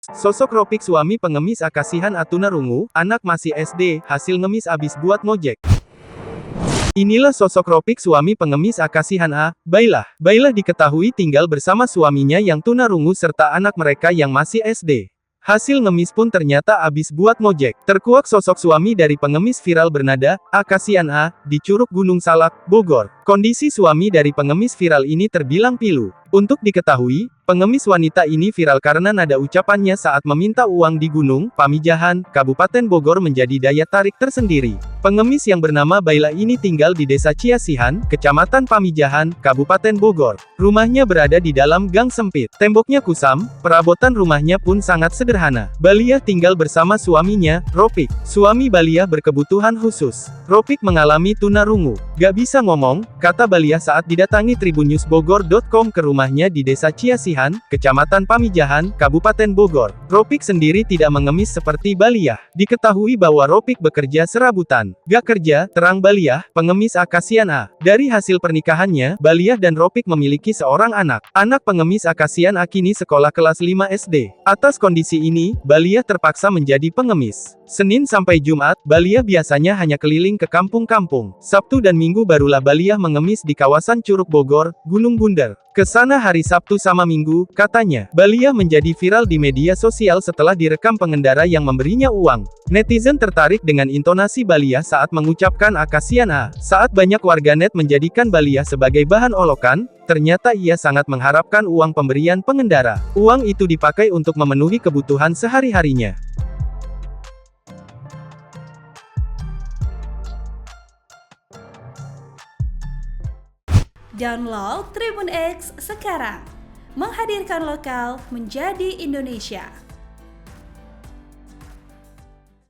Sosok Ropik suami pengemis kasihan tunarungu, anak masih SD, hasil ngemis abis buat ngojek. Inilah sosok Ropik suami pengemis kasihan Bailah. Bailah diketahui tinggal bersama suaminya yang tunarungu serta anak mereka yang masih SD. Hasil ngemis pun ternyata abis buat ngojek. Terkuak sosok suami dari pengemis viral bernada, kasihan di Curug Gunung Salak, Bogor. Kondisi suami dari pengemis viral ini terbilang pilu. Untuk diketahui, pengemis wanita ini viral karena nada ucapannya saat meminta uang di Gunung Pamijahan, Kabupaten Bogor menjadi daya tarik tersendiri. Pengemis yang bernama Bailah ini tinggal di Desa Ciasihan, Kecamatan Pamijahan, Kabupaten Bogor. Rumahnya berada di dalam gang sempit. Temboknya kusam, perabotan rumahnya pun sangat sederhana. Baliah tinggal bersama suaminya, Ropik. Suami Baliah berkebutuhan khusus. Ropik mengalami tunarungu. Gak bisa ngomong, kata Baliah saat didatangi tribunnewsbogor.com ke rumahnya di Desa Ciasihan, Kecamatan Pamijahan, Kabupaten Bogor. Ropik sendiri tidak mengemis seperti Baliah. Diketahui bahwa Ropik bekerja serabutan. Gak kerja, terang Baliah, pengemis kasihan Dari hasil pernikahannya, Baliah dan Ropik memiliki seorang anak. Anak pengemis kasihan kini sekolah kelas 5 SD. Atas kondisi ini, Baliah terpaksa menjadi pengemis. Senin sampai Jumat, Baliah biasanya hanya keliling ke kampung-kampung. Sabtu dan Minggu barulah Baliah mengemis di kawasan Curug Bogor, Gunung Bunder. Kesana hari Sabtu sama Minggu, katanya. Baliah menjadi viral di media sosial setelah direkam pengendara yang memberinya uang. Netizen tertarik dengan intonasi Baliah saat mengucapkan kasihan Saat banyak warganet menjadikan Baliah sebagai bahan olokan, ternyata ia sangat mengharapkan uang pemberian pengendara. Uang itu dipakai untuk memenuhi kebutuhan sehari-harinya. Download Tribun X sekarang, menghadirkan lokal menjadi Indonesia.